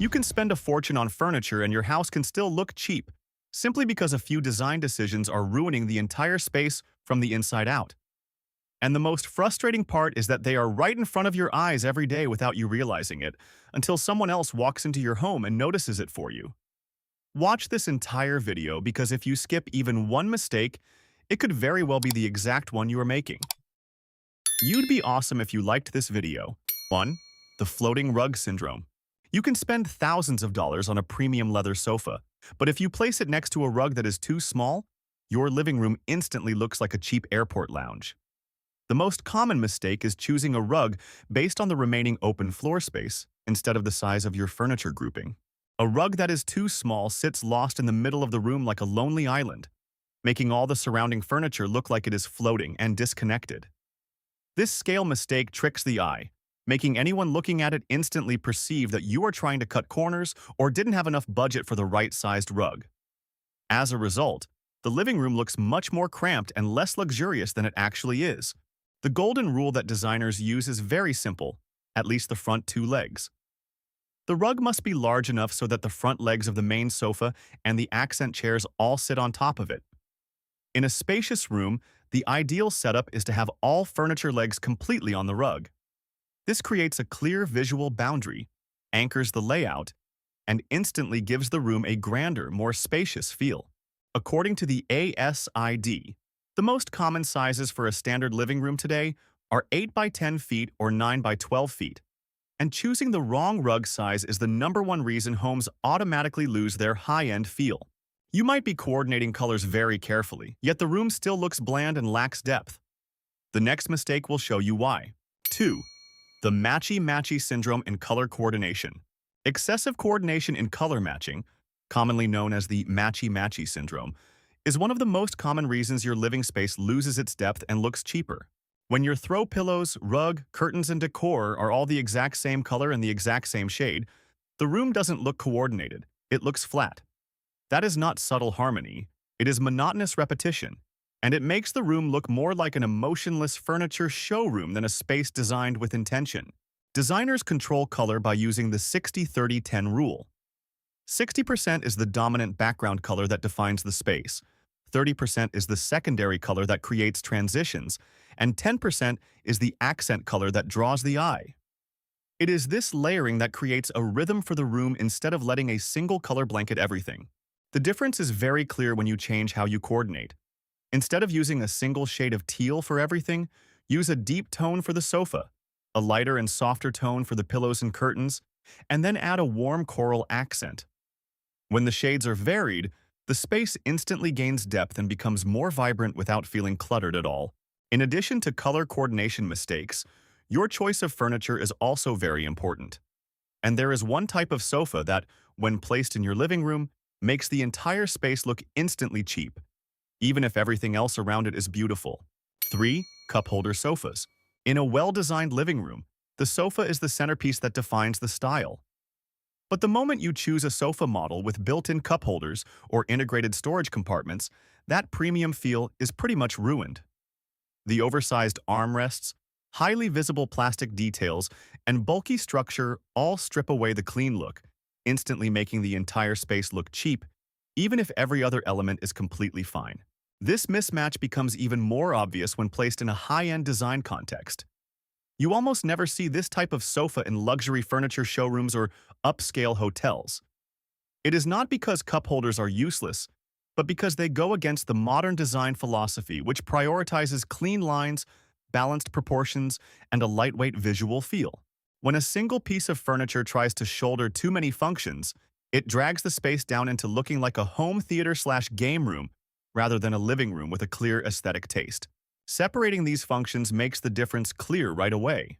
You can spend a fortune on furniture and your house can still look cheap, simply because a few design decisions are ruining the entire space from the inside out. And the most frustrating part is that they are right in front of your eyes every day without you realizing it, until someone else walks into your home and notices it for you. Watch this entire video because if you skip even one mistake, it could very well be the exact one you are making. You'd be awesome if you liked this video. 1. The floating rug syndrome. You can spend thousands of dollars on a premium leather sofa, but if you place it next to a rug that is too small, your living room instantly looks like a cheap airport lounge. The most common mistake is choosing a rug based on the remaining open floor space instead of the size of your furniture grouping. A rug that is too small sits lost in the middle of the room like a lonely island, making all the surrounding furniture look like it is floating and disconnected. This scale mistake tricks the eye, making anyone looking at it instantly perceive that you are trying to cut corners or didn't have enough budget for the right-sized rug. As a result, the living room looks much more cramped and less luxurious than it actually is. The golden rule that designers use is very simple, at least the front two legs. The rug must be large enough so that the front legs of the main sofa and the accent chairs all sit on top of it. In a spacious room, the ideal setup is to have all furniture legs completely on the rug. This creates a clear visual boundary, anchors the layout, and instantly gives the room a grander, more spacious feel. According to the ASID, the most common sizes for a standard living room today are 8 by 10 feet or 9 by 12 feet. And choosing the wrong rug size is the #1 reason homes automatically lose their high-end feel. You might be coordinating colors very carefully, yet the room still looks bland and lacks depth. The next mistake will show you why. 2. The matchy-matchy syndrome in color coordination. Excessive coordination in color matching, commonly known as the matchy-matchy syndrome, is one of the most common reasons your living space loses its depth and looks cheaper. When your throw pillows, rug, curtains, and decor are all the exact same color and the exact same shade, the room doesn't look coordinated, it looks flat. That is not subtle harmony, it is monotonous repetition, and it makes the room look more like an emotionless furniture showroom than a space designed with intention. Designers control color by using the 60-30-10 rule. 60% is the dominant background color that defines the space, 30% is the secondary color that creates transitions, and 10% is the accent color that draws the eye. It is this layering that creates a rhythm for the room instead of letting a single color blanket everything. The difference is very clear when you change how you coordinate. Instead of using a single shade of teal for everything, use a deep tone for the sofa, a lighter and softer tone for the pillows and curtains, and then add a warm coral accent. When the shades are varied, the space instantly gains depth and becomes more vibrant without feeling cluttered at all. In addition to color coordination mistakes, your choice of furniture is also very important. And there is one type of sofa that, when placed in your living room, makes the entire space look instantly cheap, even if everything else around it is beautiful. 3. Cup holder sofas. In a well-designed living room, the sofa is the centerpiece that defines the style. But the moment you choose a sofa model with built-in cup holders or integrated storage compartments, that premium feel is pretty much ruined. The oversized armrests, highly visible plastic details, and bulky structure all strip away the clean look, instantly making the entire space look cheap, even if every other element is completely fine. This mismatch becomes even more obvious when placed in a high-end design context. You almost never see this type of sofa in luxury furniture showrooms or upscale hotels. It is not because cup holders are useless, but because they go against the modern design philosophy which prioritizes clean lines, balanced proportions, and a lightweight visual feel. When a single piece of furniture tries to shoulder too many functions, it drags the space down into looking like a home theater/game room rather than a living room with a clear aesthetic taste. Separating these functions makes the difference clear right away.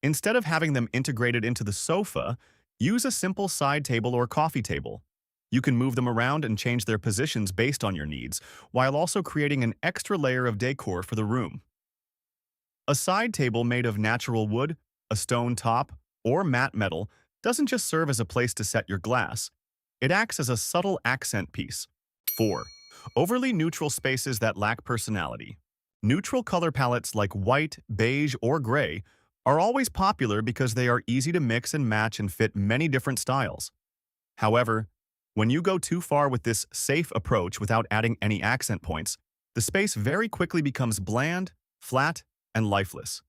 Instead of having them integrated into the sofa, use a simple side table or coffee table. You can move them around and change their positions based on your needs, while also creating an extra layer of decor for the room. A side table made of natural wood, a stone top, or matte metal doesn't just serve as a place to set your glass. It acts as a subtle accent piece. 4. Overly neutral spaces that lack personality. Neutral color palettes like white, beige, or gray are always popular because they are easy to mix and match and fit many different styles. However, when you go too far with this safe approach without adding any accent points, the space very quickly becomes bland, flat, and lifeless.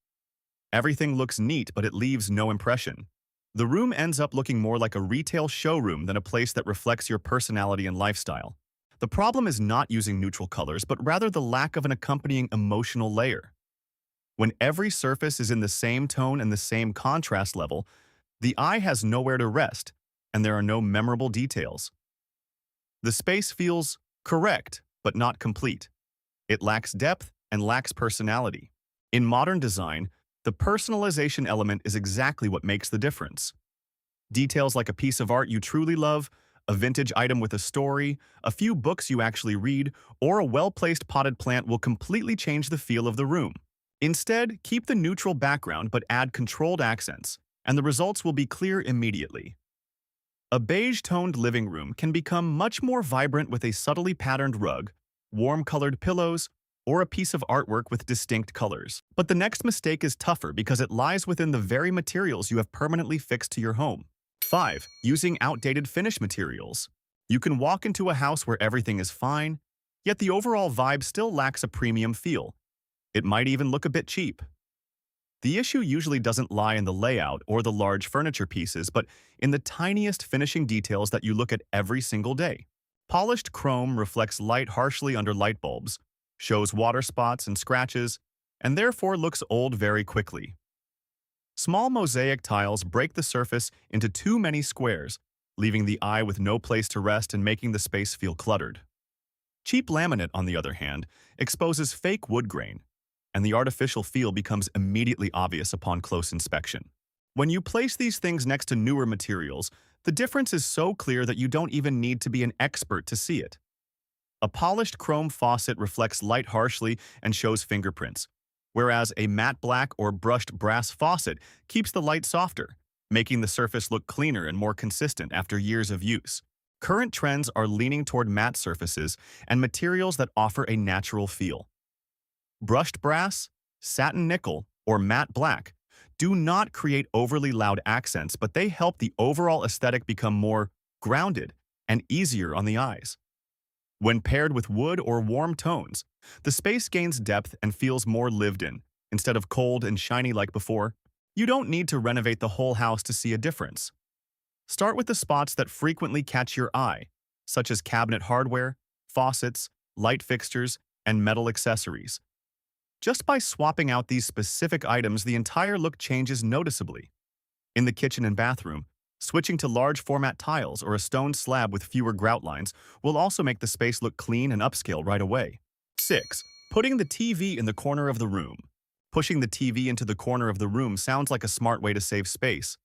Everything looks neat, but it leaves no impression. The room ends up looking more like a retail showroom than a place that reflects your personality and lifestyle. The problem is not using neutral colors, but rather the lack of an accompanying emotional layer. When every surface is in the same tone and the same contrast level, the eye has nowhere to rest, and there are no memorable details. The space feels correct, but not complete. It lacks depth and lacks personality. In modern design, the personalization element is exactly what makes the difference. Details like a piece of art you truly love, a vintage item with a story, a few books you actually read, or a well-placed potted plant will completely change the feel of the room. Instead, keep the neutral background but add controlled accents, and the results will be clear immediately. A beige-toned living room can become much more vibrant with a subtly patterned rug, warm-colored pillows, or a piece of artwork with distinct colors. But the next mistake is tougher because it lies within the very materials you have permanently fixed to your home. 5. Using outdated finish materials. You can walk into a house where everything is fine, yet the overall vibe still lacks a premium feel. It might even look a bit cheap. The issue usually doesn't lie in the layout or the large furniture pieces, but in the tiniest finishing details that you look at every single day. Polished chrome reflects light harshly under light bulbs, shows water spots and scratches, and therefore looks old very quickly. Small mosaic tiles break the surface into too many squares, leaving the eye with no place to rest and making the space feel cluttered. Cheap laminate, on the other hand, exposes fake wood grain, and the artificial feel becomes immediately obvious upon close inspection. When you place these things next to newer materials, the difference is so clear that you don't even need to be an expert to see it. A polished chrome faucet reflects light harshly and shows fingerprints, whereas a matte black or brushed brass faucet keeps the light softer, making the surface look cleaner and more consistent after years of use. Current trends are leaning toward matte surfaces and materials that offer a natural feel. Brushed brass, satin nickel, or matte black do not create overly loud accents, but they help the overall aesthetic become more grounded and easier on the eyes. When paired with wood or warm tones, the space gains depth and feels more lived in, instead of cold and shiny like before. You don't need to renovate the whole house to see a difference. Start with the spots that frequently catch your eye, such as cabinet hardware, faucets, light fixtures, and metal accessories. Just by swapping out these specific items, the entire look changes noticeably. In the kitchen and bathroom, switching to large format tiles or a stone slab with fewer grout lines will also make the space look clean and upscale right away. 6. Putting the TV in the corner of the room. Pushing the TV into the corner of the room sounds like a smart way to save space,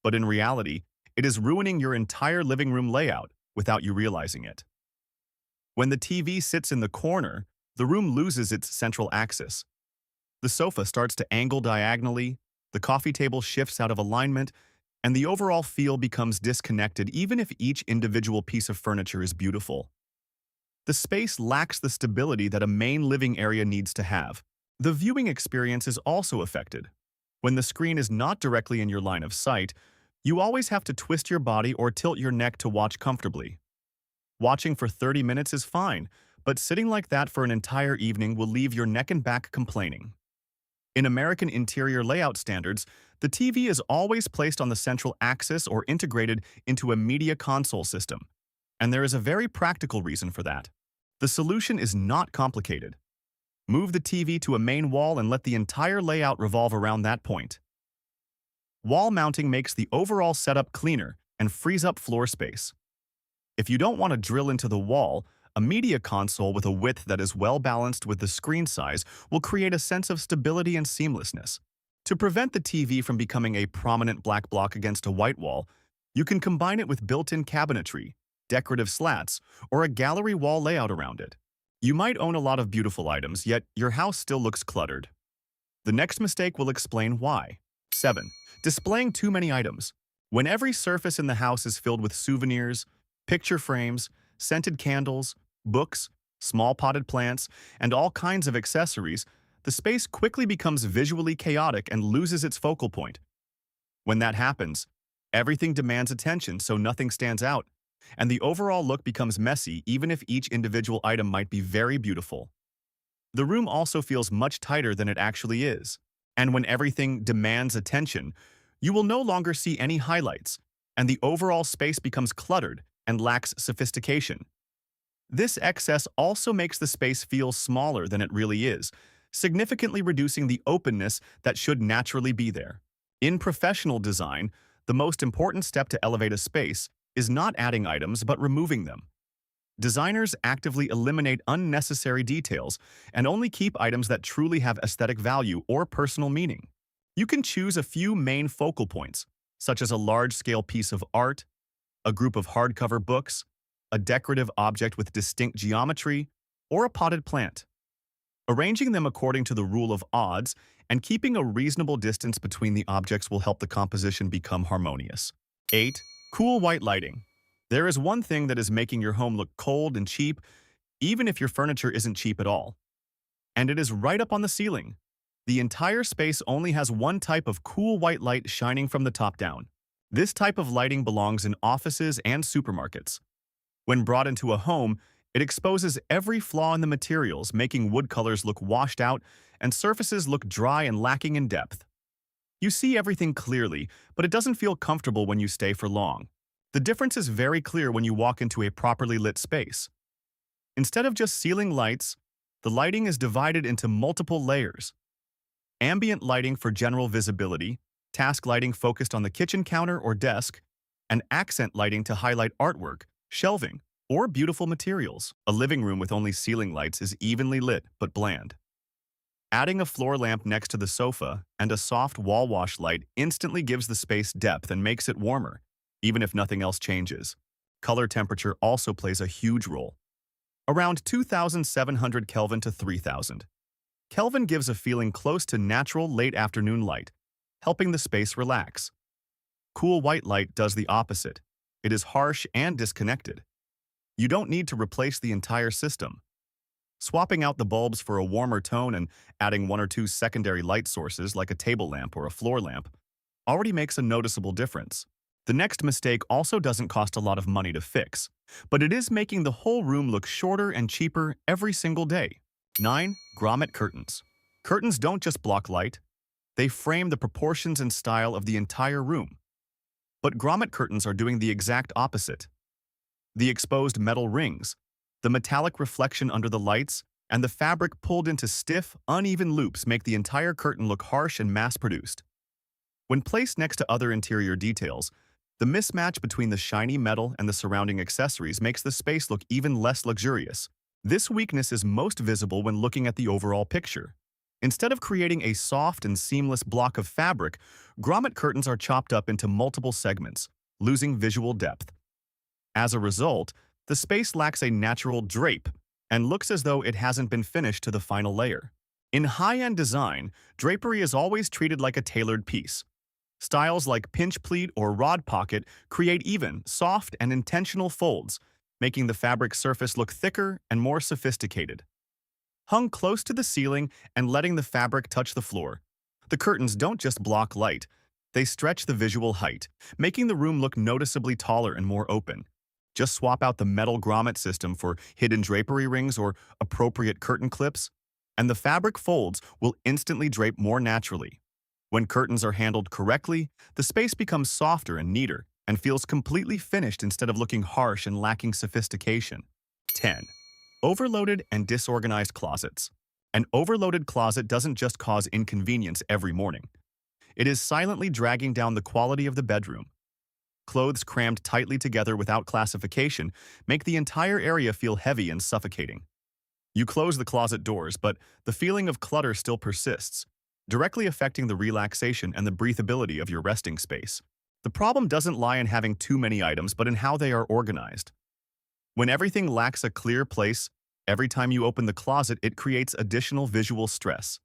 but in reality, it is ruining your entire living room layout without you realizing it. When the TV sits in the corner, the room loses its central axis. The sofa starts to angle diagonally, the coffee table shifts out of alignment, and the overall feel becomes disconnected even if each individual piece of furniture is beautiful. The space lacks the stability that a main living area needs to have. The viewing experience is also affected. When the screen is not directly in your line of sight, you always have to twist your body or tilt your neck to watch comfortably. Watching for 30 minutes is fine, but sitting like that for an entire evening will leave your neck and back complaining. In American interior layout standards, the TV is always placed on the central axis or integrated into a media console system, and there is a very practical reason for that. The solution is not complicated. Move the TV to a main wall and let the entire layout revolve around that point. Wall mounting makes the overall setup cleaner and frees up floor space. If you don't want to drill into the wall, a media console with a width that is well balanced with the screen size will create a sense of stability and seamlessness. To prevent the TV from becoming a prominent black block against a white wall, you can combine it with built-in cabinetry, decorative slats, or a gallery wall layout around it. You might own a lot of beautiful items, yet your house still looks cluttered. The next mistake will explain why. 7. Displaying too many items. When every surface in the house is filled with souvenirs, picture frames, scented candles, books, small potted plants, and all kinds of accessories, the space quickly becomes visually chaotic and loses its focal point. When that happens, everything demands attention so nothing stands out, and the overall look becomes messy even if each individual item might be very beautiful. The room also feels much tighter than it actually is, and when everything demands attention, you will no longer see any highlights, and the overall space becomes cluttered and lacks sophistication. This excess also makes the space feel smaller than it really is, significantly reducing the openness that should naturally be there. In professional design, the most important step to elevate a space is not adding items but removing them. Designers actively eliminate unnecessary details and only keep items that truly have aesthetic value or personal meaning. You can choose a few main focal points, such as a large-scale piece of art, a group of hardcover books, a decorative object with distinct geometry, or a potted plant. Arranging them according to the rule of odds and keeping a reasonable distance between the objects will help the composition become harmonious. 8. Cool white lighting. There is one thing that is making your home look cold and cheap, even if your furniture isn't cheap at all. And it is right up on the ceiling. The entire space only has one type of cool white light shining from the top down. This type of lighting belongs in offices and supermarkets. When brought into a home, it exposes every flaw in the materials, making wood colors look washed out and surfaces look dry and lacking in depth. You see everything clearly, but it doesn't feel comfortable when you stay for long. The difference is very clear when you walk into a properly lit space. Instead of just ceiling lights, the lighting is divided into multiple layers. Ambient lighting for general visibility, task lighting focused on the kitchen counter or desk, and accent lighting to highlight artwork, shelving, or beautiful materials. A living room with only ceiling lights is evenly lit but bland. Adding a floor lamp next to the sofa and a soft wall wash light instantly gives the space depth and makes it warmer, even if nothing else changes. Color temperature also plays a huge role. Around 2,700 Kelvin to 3,000. Kelvin gives a feeling close to natural late afternoon light, helping the space relax. Cool white light does the opposite. It is harsh and disconnected. You don't need to replace the entire system. Swapping out the bulbs for a warmer tone and adding one or two secondary light sources like a table lamp or a floor lamp already makes a noticeable difference. The next mistake also doesn't cost a lot of money to fix, but it is making the whole room look shorter and cheaper every single day. 9. Grommet curtains. Curtains don't just block light, they frame the proportions and style of the entire room. But grommet curtains are doing the exact opposite. The exposed metal rings, the metallic reflection under the lights, and the fabric pulled into stiff, uneven loops make the entire curtain look harsh and mass-produced. When placed next to other interior details, the mismatch between the shiny metal and the surrounding accessories makes the space look even less luxurious. This weakness is most visible when looking at the overall picture. Instead of creating a soft and seamless block of fabric, grommet curtains are chopped up into multiple segments, losing visual depth. As a result, the space lacks a natural drape and looks as though it hasn't been finished to the final layer. In high-end design, drapery is always treated like a tailored piece. Styles like pinch pleat or rod pocket create even, soft, and intentional folds, making the fabric surface look thicker and more sophisticated. Hung close to the ceiling and letting the fabric touch the floor, the curtains don't just block light, they stretch the visual height, making the room look noticeably taller and more open. Just swap out the metal grommet system for hidden drapery rings or appropriate curtain clips, and the fabric folds will instantly drape more naturally. When curtains are handled correctly, the space becomes softer and neater and feels completely finished instead of looking harsh and lacking sophistication. 10. Overloaded and disorganized closets. An overloaded closet doesn't just cause inconvenience every morning. It is silently dragging down the quality of the bedroom. Clothes crammed tightly together without classification make the entire area feel heavy and suffocating. You close the closet doors, but the feeling of clutter still persists, directly affecting the relaxation and the breathability of your resting space. The problem doesn't lie in having too many items, but in how they are organized. When everything lacks a clear place, every time you open the closet, it creates additional visual stress.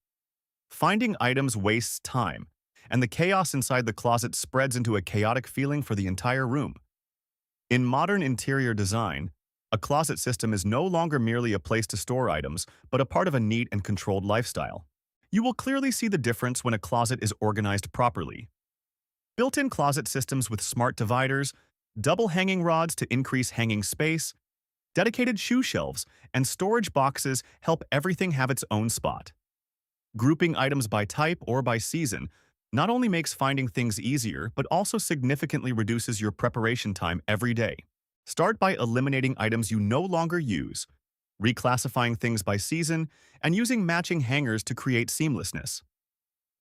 Finding items wastes time, and the chaos inside the closet spreads into a chaotic feeling for the entire room. In modern interior design, a closet system is no longer merely a place to store items, but a part of a neat and controlled lifestyle. You will clearly see the difference when a closet is organized properly. Built-in closet systems with smart dividers, double hanging rods to increase hanging space, dedicated shoe shelves, and storage boxes help everything have its own spot. Grouping items by type or by season not only makes finding things easier, but also significantly reduces your preparation time every day. Start by eliminating items you no longer use, reclassifying things by season, and using matching hangers to create seamlessness.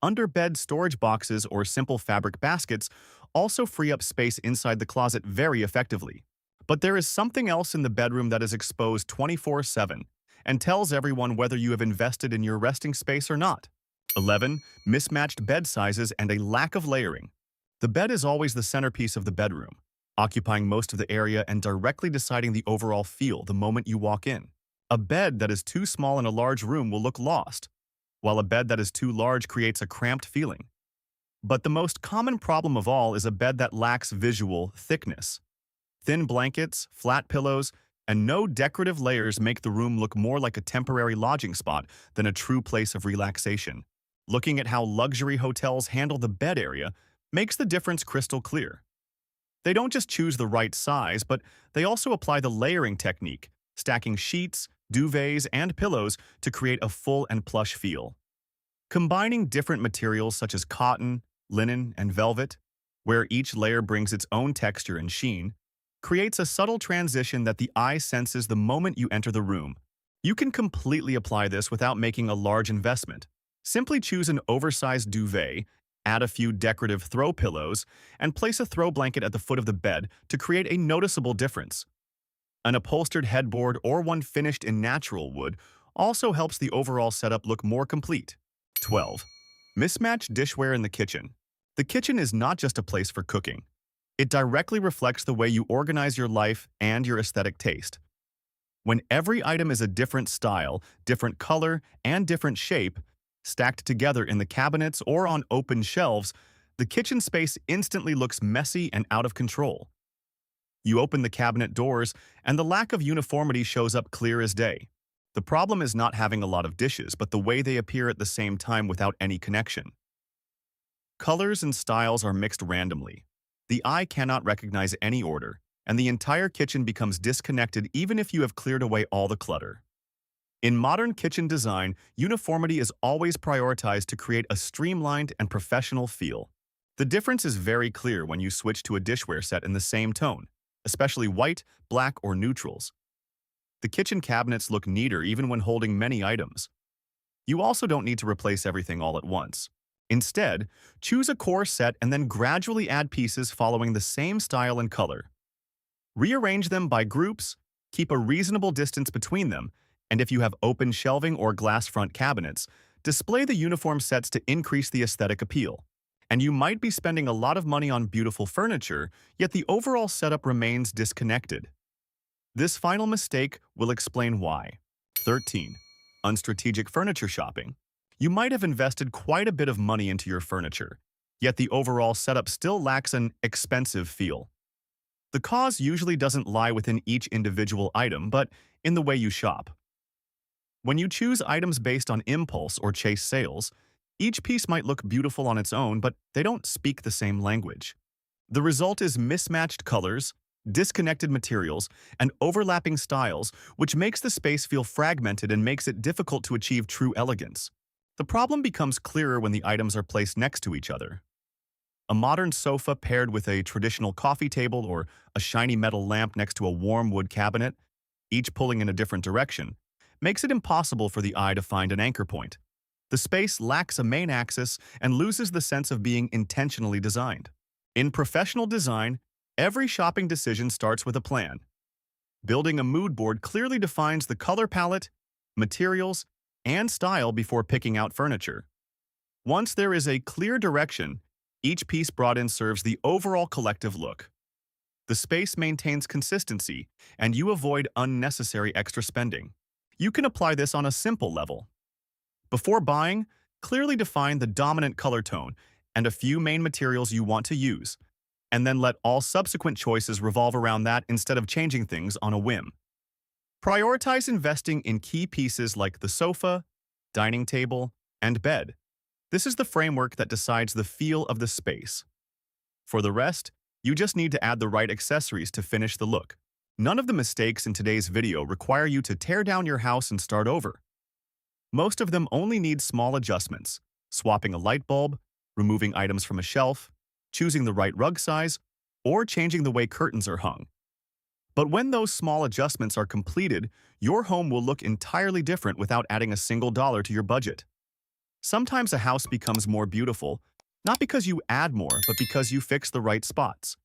Under-bed storage boxes or simple fabric baskets also free up space inside the closet very effectively. But there is something else in the bedroom that is exposed 24/7 and tells everyone whether you have invested in your resting space or not. 11. Mismatched bed sizes and a lack of layering. The bed is always the centerpiece of the bedroom, occupying most of the area and directly deciding the overall feel the moment you walk in. A bed that is too small in a large room will look lost, while a bed that is too large creates a cramped feeling. But the most common problem of all is a bed that lacks visual thickness. Thin blankets, flat pillows, and no decorative layers make the room look more like a temporary lodging spot than a true place of relaxation. Looking at how luxury hotels handle the bed area makes the difference crystal clear. They don't just choose the right size, but they also apply the layering technique, stacking sheets, duvets, and pillows to create a full and plush feel. Combining different materials such as cotton, linen, and velvet, where each layer brings its own texture and sheen, creates a subtle transition that the eye senses the moment you enter the room. You can completely apply this without making a large investment. Simply choose an oversized duvet, add a few decorative throw pillows, and place a throw blanket at the foot of the bed to create a noticeable difference. An upholstered headboard or one finished in natural wood also helps the overall setup look more complete. 12. Mismatched dishware in the kitchen. The kitchen is not just a place for cooking. It directly reflects the way you organize your life and your aesthetic taste. When every item is a different style, different color, and different shape, stacked together in the cabinets or on open shelves, the kitchen space instantly looks messy and out of control. You open the cabinet doors, and the lack of uniformity shows up clear as day. The problem is not having a lot of dishes, but the way they appear at the same time without any connection. Colors and styles are mixed randomly. The eye cannot recognize any order, and the entire kitchen becomes disconnected even if you have cleared away all the clutter. In modern kitchen design, uniformity is always prioritized to create a streamlined and professional feel. The difference is very clear when you switch to a dishware set in the same tone, especially white, black, or neutrals. The kitchen cabinets look neater even when holding many items. You also don't need to replace everything all at once. Instead, choose a core set and then gradually add pieces following the same style and color. Rearrange them by groups, keep a reasonable distance between them, and if you have open shelving or glass front cabinets, display the uniform sets to increase the aesthetic appeal. And you might be spending a lot of money on beautiful furniture, yet the overall setup remains disconnected. This final mistake will explain why. 13. Unstrategic furniture shopping. You might have invested quite a bit of money into your furniture, yet the overall setup still lacks an expensive feel. The cause usually doesn't lie within each individual item, but in the way you shop. When you choose items based on impulse or chase sales, each piece might look beautiful on its own, but they don't speak the same language. The result is mismatched colors, disconnected materials, and overlapping styles, which makes the space feel fragmented and makes it difficult to achieve true elegance. The problem becomes clearer when the items are placed next to each other. A modern sofa paired with a traditional coffee table or a shiny metal lamp next to a warm wood cabinet, each pulling in a different direction, makes it impossible for the eye to find an anchor point. The space lacks a main axis and loses the sense of being intentionally designed. In professional design, every shopping decision starts with a plan. Building a mood board clearly defines the color palette, materials, and style before picking out furniture. Once there is a clear direction, each piece brought in serves the overall collective look. The space maintains consistency, and you avoid unnecessary extra spending. You can apply this on a simple level. Before buying, clearly define the dominant color tone and a few main materials you want to use, and then let all subsequent choices revolve around that instead of changing things on a whim. Prioritize investing in key pieces like the sofa, dining table, and bed. This is the framework that decides the feel of the space. For the rest, you just need to add the right accessories to finish the look. None of the mistakes in today's video require you to tear down your house and start over. Most of them only need small adjustments: swapping a light bulb, removing items from a shelf, choosing the right rug size, or changing the way curtains are hung. But when those small adjustments are completed, your home will look entirely different without adding a single dollar to your budget. Sometimes a house becomes more beautiful, not because you add more, but because you fix the right spots.